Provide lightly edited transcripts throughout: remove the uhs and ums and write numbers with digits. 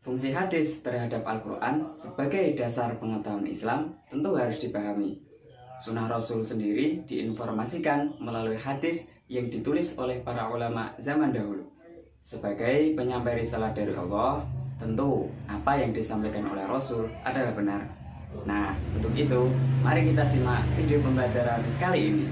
Fungsi hadis terhadap Al-Quran sebagai dasar pengetahuan Islam tentu harus dipahami. Sunnah Rasul sendiri diinformasikan melalui hadis yang ditulis oleh para ulama zaman dahulu. Sebagai penyampai risalah dari Allah, tentu apa yang disampaikan oleh Rasul adalah benar. Nah, untuk itu, mari kita simak video pembelajaran kali ini.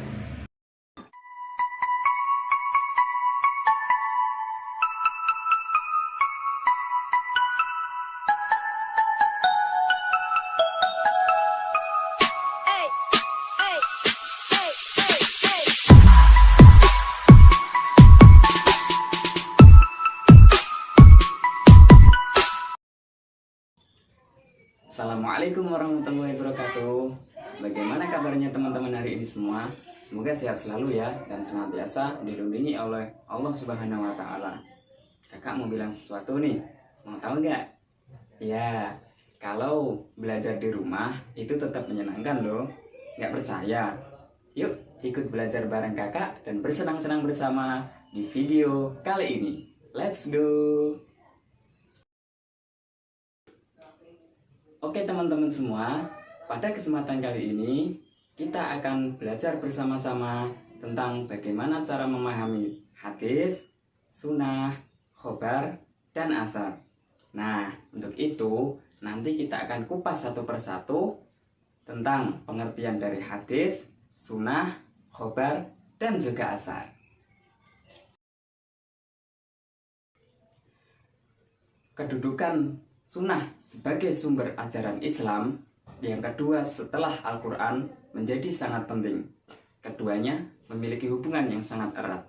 Assalamualaikum warahmatullahi wabarakatuh. Bagaimana kabarnya teman-teman hari ini semua? Semoga sehat selalu ya dan senantiasa dilindungi oleh Allah Subhanahu wa Ta'ala. Kakak mau bilang sesuatu nih, mau tahu nggak? Ya, kalau belajar di rumah itu tetap menyenangkan loh. Nggak percaya? Yuk ikut belajar bareng kakak dan bersenang-senang bersama di video kali ini. Let's go! Oke teman-teman semua, pada kesempatan kali ini kita akan belajar bersama-sama tentang bagaimana cara memahami hadis, sunnah, khobar, dan asar. Nah, untuk itu nanti kita akan kupas satu persatu tentang pengertian dari hadis, sunnah, khobar, dan juga asar. Kedudukan sunnah sebagai sumber ajaran Islam yang kedua setelah Al-Quran menjadi sangat penting. Keduanya memiliki hubungan yang sangat erat.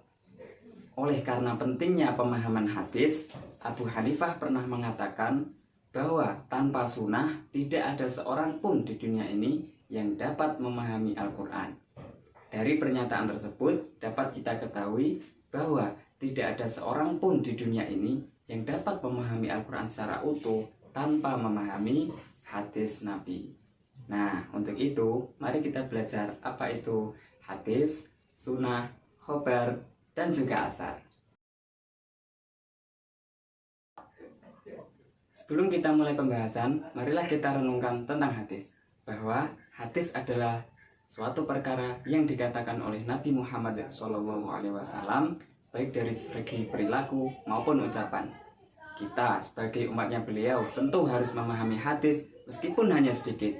Oleh karena pentingnya pemahaman hadis, Abu Hanifah pernah mengatakan bahwa tanpa sunnah tidak ada seorang pun di dunia ini yang dapat memahami Al-Quran. Dari pernyataan tersebut dapat kita ketahui bahwa tidak ada seorang pun di dunia ini yang dapat memahami Al-Quran secara utuh tanpa memahami hadis Nabi. Nah, untuk itu mari kita belajar apa itu hadis, sunnah, khobar, dan juga asar. Sebelum kita mulai pembahasan, marilah kita renungkan tentang hadis. Bahwa hadis adalah suatu perkara yang dikatakan oleh Nabi Muhammad SAW, baik dari segi perilaku maupun ucapan. Kita sebagai umatnya beliau tentu harus memahami hadis meskipun hanya sedikit.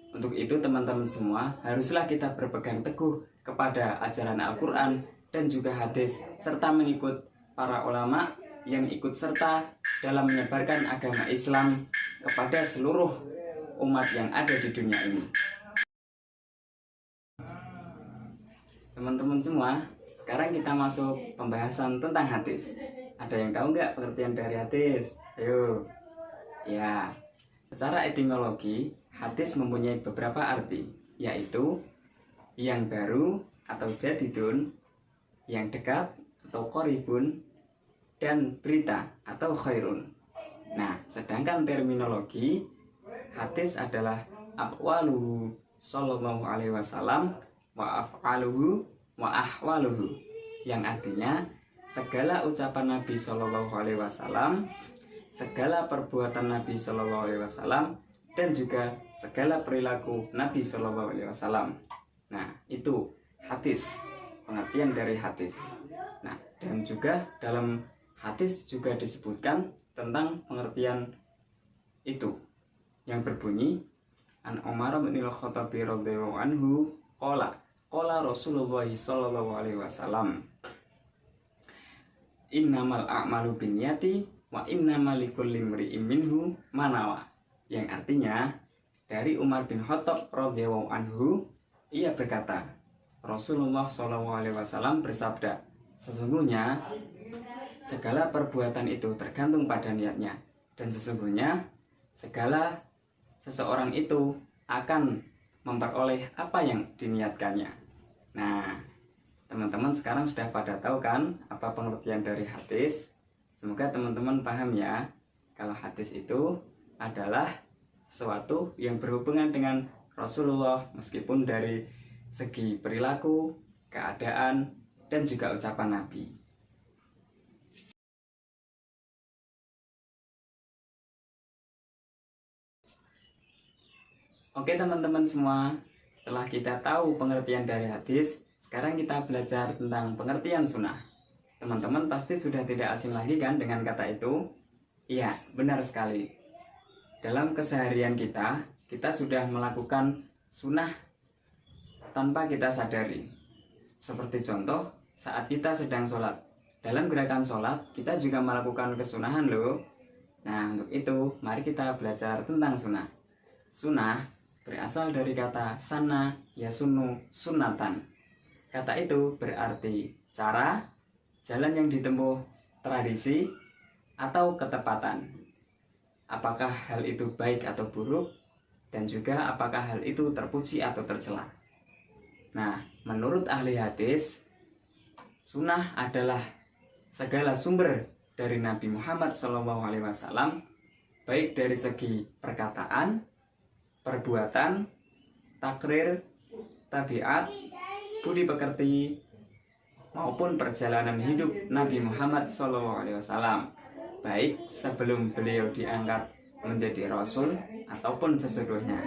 Untuk itu teman-teman semua haruslah kita berpegang teguh kepada ajaran Al-Quran dan juga hadis serta mengikut para ulama yang ikut serta dalam menyebarkan agama Islam kepada seluruh umat yang ada di dunia ini. Teman-teman semua, sekarang kita masuk pembahasan tentang hadis. Ada yang tahu nggak pengertian dari hadis? Ayo. Ya, secara etimologi, hadis mempunyai beberapa arti, yaitu yang baru atau jadidun, yang dekat atau qoribun, dan berita atau khairun. Nah, sedangkan terminologi, hadis adalah aqwaluhu sallallahu alaihi wasallam wa af'aluhu wa ahwaluhu, yang artinya segala ucapan Nabi Shallallahu Alaihi Wasallam, segala perbuatan Nabi Shallallahu Alaihi Wasallam, dan juga segala perilaku Nabi Shallallahu Alaihi Wasallam. Nah, itu hadis, pengertian dari hadis. Nah, dan juga dalam hadis juga disebutkan tentang pengertian itu yang berbunyi An Umar bin Al-Khattab radhiyallahu anhu qala Rasulullah Shallallahu Alaihi Wasallam, innamal a'malu binniyati wa innamal likulli imri'in minhu ma nawa, yang artinya dari Umar bin Khattab radhiyallahu anhu, ia berkata, Rasulullah SAW bersabda, sesungguhnya segala perbuatan itu tergantung pada niatnya, dan sesungguhnya segala seseorang itu akan memperoleh apa yang diniatkannya. Nah, teman-teman sekarang sudah pada tahu kan apa pengertian dari hadis? Semoga teman-teman paham ya, kalau hadis itu adalah sesuatu yang berhubungan dengan Rasulullah meskipun dari segi perilaku, keadaan, dan juga ucapan Nabi. Oke teman-teman semua, setelah kita tahu pengertian dari hadis, sekarang kita belajar tentang pengertian sunnah. Teman-teman pasti sudah tidak asing lagi kan dengan kata itu? Iya, benar sekali. Dalam keseharian kita sudah melakukan sunnah tanpa kita sadari. Seperti contoh, saat kita sedang sholat. Dalam gerakan sholat, kita juga melakukan kesunahan loh. Nah, untuk itu, mari kita belajar tentang sunnah. Sunnah berasal dari kata sana yasunu sunatan. Kata itu berarti cara, jalan yang ditempuh, tradisi, atau ketepatan. Apakah hal itu baik atau buruk, dan juga apakah hal itu terpuji atau tercela. Nah, menurut ahli hadis, sunnah adalah segala sumber dari Nabi Muhammad SAW, baik dari segi perkataan, perbuatan, takrir, tabiat, budi pekerti, maupun perjalanan hidup Nabi Muhammad SAW, baik sebelum beliau diangkat menjadi Rasul ataupun sesudahnya.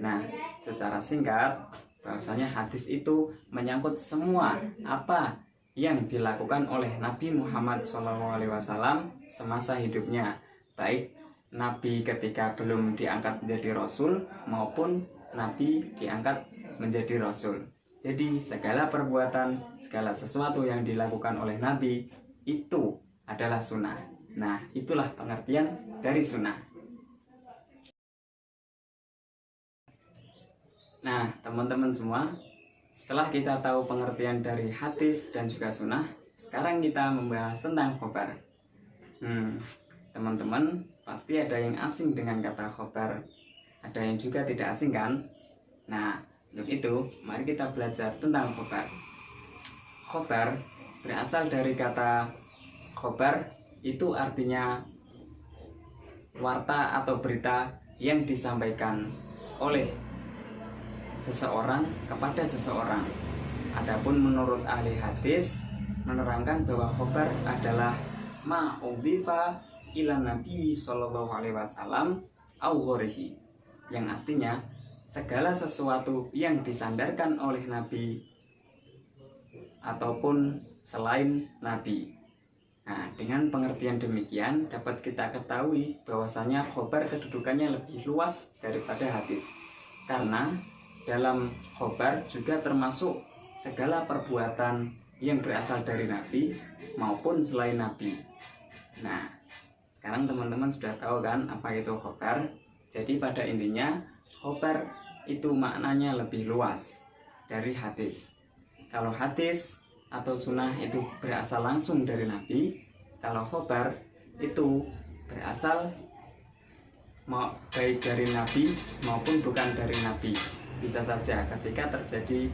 Nah, secara singkat, bahwasanya hadis itu menyangkut semua apa yang dilakukan oleh Nabi Muhammad SAW semasa hidupnya, baik Nabi ketika belum diangkat menjadi Rasul maupun Nabi diangkat menjadi Rasul. Jadi segala perbuatan, segala sesuatu yang dilakukan oleh Nabi itu adalah sunnah. Nah, itulah pengertian dari sunnah. Nah, teman-teman semua, setelah kita tahu pengertian dari hadis dan juga sunnah, sekarang kita membahas tentang khobar. Teman-teman pasti ada yang asing dengan kata khobar, ada yang juga tidak asing kan? Nah, untuk itu mari kita belajar tentang khobar. Khobar berasal dari kata khobar, itu artinya warta atau berita yang disampaikan oleh seseorang kepada seseorang. Adapun menurut ahli hadis menerangkan bahwa khobar adalah ma'udhifa ila Nabi sallallahu alaihi wasallam au ghorihi, yang artinya segala sesuatu yang disandarkan oleh Nabi ataupun selain Nabi. Nah, dengan pengertian demikian dapat kita ketahui bahwasanya khobar kedudukannya lebih luas daripada hadis, karena dalam khobar juga termasuk segala perbuatan yang berasal dari Nabi maupun selain Nabi. Nah, sekarang teman-teman sudah tahu kan apa itu khobar. Jadi pada intinya khobar itu maknanya lebih luas dari hadis. Kalau hadis atau sunnah itu berasal langsung dari Nabi, kalau khobar itu berasal baik dari Nabi maupun bukan dari Nabi. Bisa saja ketika terjadi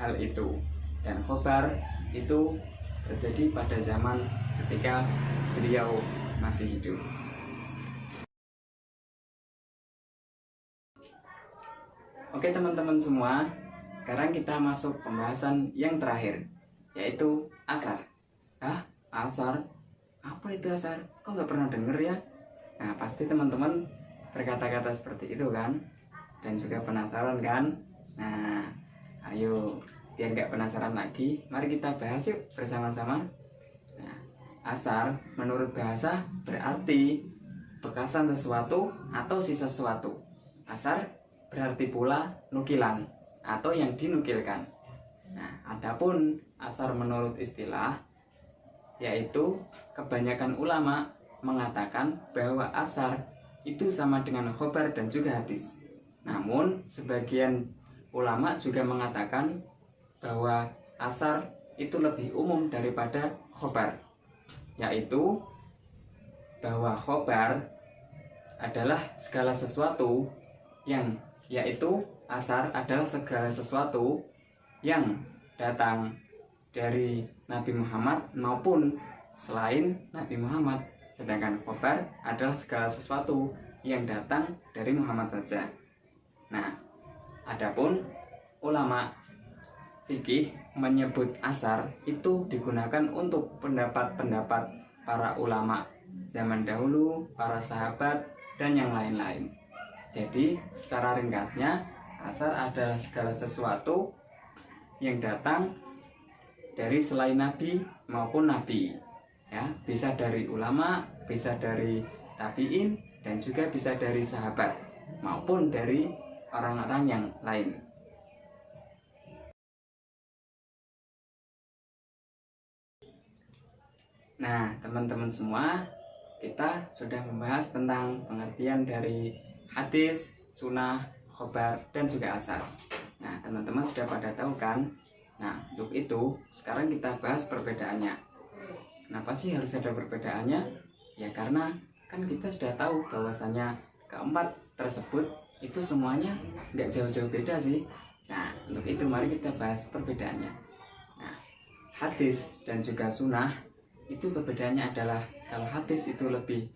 hal itu. Dan khobar itu terjadi pada zaman ketika beliau masih hidup. Oke teman-teman semua, sekarang kita masuk pembahasan yang terakhir, yaitu asar. Asar? Apa itu asar? Kok nggak pernah denger ya? Nah, pasti teman-teman berkata-kata seperti itu kan? Dan juga penasaran kan? Nah, ayo biar nggak penasaran lagi, mari kita bahas yuk bersama-sama. Nah, asar menurut bahasa berarti bekasan sesuatu atau sisa sesuatu. Asar berarti pula nukilan atau yang dinukilkan. Nah, adapun asar menurut istilah, yaitu kebanyakan ulama mengatakan bahwa asar itu sama dengan khobar dan juga hadis. Namun sebagian ulama juga mengatakan bahwa asar itu lebih umum daripada khobar, yaitu bahwa khobar adalah segala sesuatu yang, yaitu asar adalah segala sesuatu yang datang dari Nabi Muhammad maupun selain Nabi Muhammad, sedangkan khobar adalah segala sesuatu yang datang dari Muhammad saja. Nah, adapun ulama fikih menyebut asar itu digunakan untuk pendapat-pendapat para ulama zaman dahulu, para sahabat, dan yang lain-lain. Jadi secara ringkasnya, asar adalah segala sesuatu yang datang dari selain nabi maupun nabi, ya, bisa dari ulama, bisa dari tabiin, dan juga bisa dari sahabat maupun dari orang-orang yang lain. Nah, teman-teman semua, kita sudah membahas tentang pengertian dari hadis, sunnah, khobar, dan juga asar. Nah, teman-teman sudah pada tahu kan? Nah, untuk itu sekarang kita bahas perbedaannya. Kenapa sih harus ada perbedaannya? Ya karena kan kita sudah tahu bahwasannya keempat tersebut itu semuanya nggak jauh-jauh beda sih. Nah, untuk itu mari kita bahas perbedaannya. Nah, hadis dan juga sunnah itu perbedaannya adalah kalau hadis itu lebih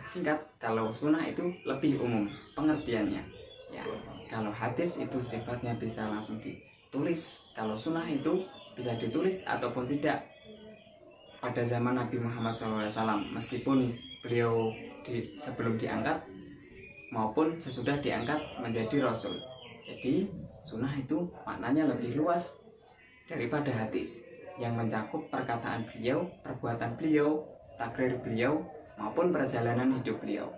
singkat, kalau sunnah itu lebih umum pengertiannya. Ya, kalau hadis itu sifatnya bisa langsung ditulis, kalau sunnah itu bisa ditulis ataupun tidak. Pada zaman Nabi Muhammad SAW, meskipun beliau sebelum diangkat maupun sesudah diangkat menjadi Rasul. Jadi sunnah itu maknanya lebih luas daripada hadis, yang mencakup perkataan beliau, perbuatan beliau, takrir beliau, maupun perjalanan hidup beliau.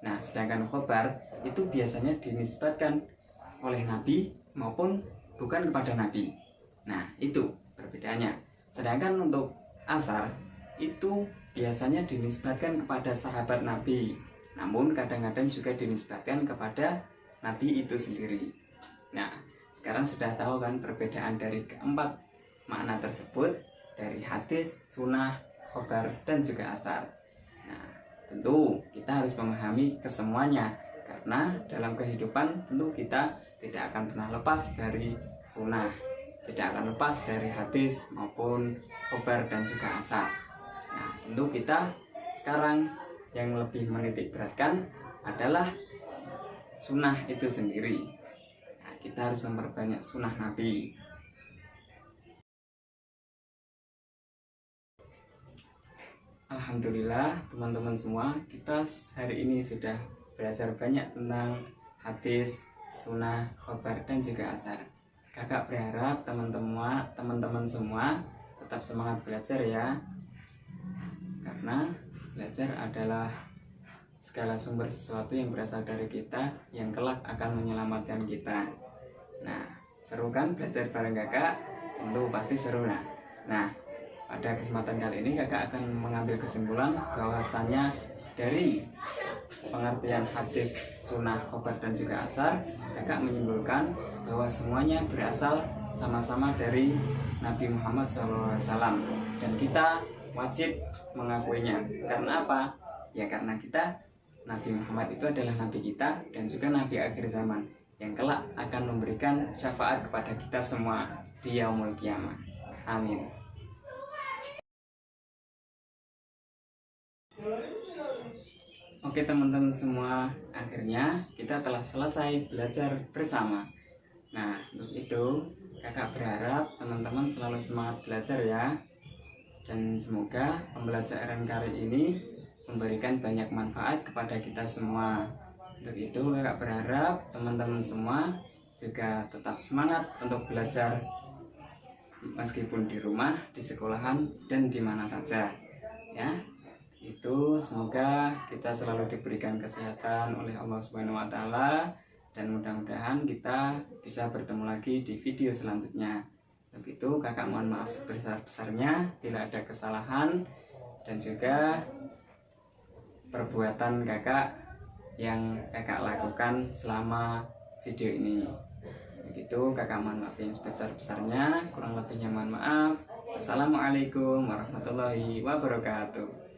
Nah, sedangkan khobar itu biasanya dinisbatkan oleh Nabi maupun bukan kepada Nabi. Nah, itu perbedaannya. Sedangkan untuk asar itu biasanya dinisbatkan kepada sahabat Nabi, namun kadang-kadang juga dinisbatkan kepada Nabi itu sendiri. Nah, sekarang sudah tahu kan perbedaan dari keempat makna tersebut, dari hadis, sunnah, khobar, dan juga asar. Nah, tentu kita harus memahami kesemuanya, karena dalam kehidupan tentu kita tidak akan pernah lepas dari sunnah, tidak akan lepas dari hadis maupun khobar dan juga asar. Nah, tentu kita sekarang yang lebih menitik beratkan adalah sunnah itu sendiri. Nah, kita harus memperbanyak sunnah Nabi. Alhamdulillah teman-teman semua, kita hari ini sudah belajar banyak tentang hadis, sunnah, khobar, dan juga asar. Kakak berharap teman-teman semua tetap semangat belajar ya, karena belajar adalah segala sumber sesuatu yang berasal dari kita, yang kelak akan menyelamatkan kita. Nah, seru kan belajar bareng kakak? Tentu pasti seru. Nah, pada kesempatan kali ini kakak akan mengambil kesimpulan bahwasannya dari pengertian hadis, sunnah, khobar, dan juga asar, kakak menyimpulkan bahwa semuanya berasal sama-sama dari Nabi Muhammad SAW, dan kita wajib mengakuinya. Karena apa? Ya karena Nabi Muhammad itu adalah Nabi kita dan juga Nabi akhir zaman, yang kelak akan memberikan syafaat kepada kita semua di yaumul qiyamah. Amin. Oke teman-teman semua, akhirnya kita telah selesai belajar bersama. Nah, untuk itu kakak berharap teman-teman selalu semangat belajar ya. Dan semoga pembelajaran kali ini memberikan banyak manfaat kepada kita semua. Untuk itu kakak berharap teman-teman semua juga tetap semangat untuk belajar, meskipun di rumah, di sekolahan, dan di mana saja ya. Itu semoga kita selalu diberikan kesehatan oleh Allah Subhanahu wa taala, dan mudah-mudahan kita bisa bertemu lagi di video selanjutnya. Untuk itu kakak mohon maaf sebesar-besarnya bila ada kesalahan dan juga perbuatan kakak yang kakak lakukan selama video ini. Begitu kakak mohon maaf yang sebesar-besarnya, kurang lebihnya mohon maaf. Assalamualaikum warahmatullahi wabarakatuh.